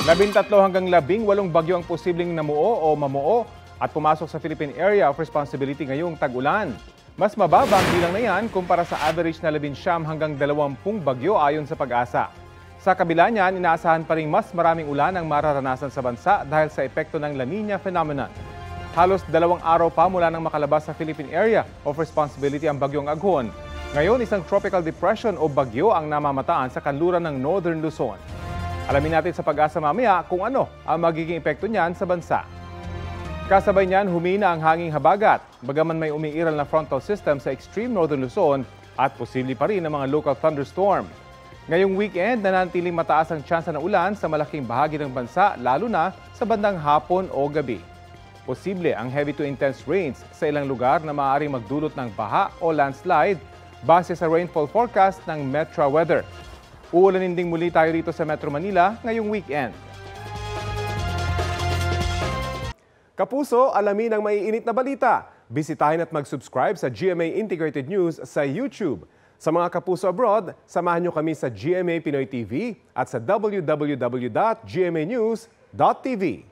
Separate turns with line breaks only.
13 hanggang 18 bagyo ang posibleng namuo o mamuo at pumasok sa Philippine Area of Responsibility ngayong tag-ulan. Mas mababa ang bilang na yan kumpara sa average na 19 hanggang 20 bagyo ayon sa Pag-asa. Sa kabila niyan, inaasahan pa rin mas maraming ulan ang mararanasan sa bansa dahil sa epekto ng La Niña phenomenon. Halos 2 araw pa mula nang makalabas sa Philippine Area of Responsibility ang bagyong Aghon. Ngayon, isang tropical depression o bagyo ang namamataan sa kanluran ng Northern Luzon. Alamin natin sa Pag-asa mamaya kung ano ang magiging epekto niyan sa bansa. Kasabay niyan, humina ang hanging habagat, bagaman may umiiral na frontal system sa extreme Northern Luzon at posible pa rin ang mga local thunderstorm. Ngayong weekend, nananatiling mataas ang tsansa ng ulan sa malaking bahagi ng bansa, lalo na sa bandang hapon o gabi. Posible ang heavy to intense rains sa ilang lugar na maaaring magdulot ng baha o landslide base sa rainfall forecast ng Metro Weather. Uulanin ding muli tayo rito sa Metro Manila ngayong weekend. Kapuso, alamin ang maiinit na balita. Bisitahin at mag-subscribe sa GMA Integrated News sa YouTube. Sa mga kapuso abroad, samahan nyo kami sa GMA Pinoy TV at sa www.gmanews.tv.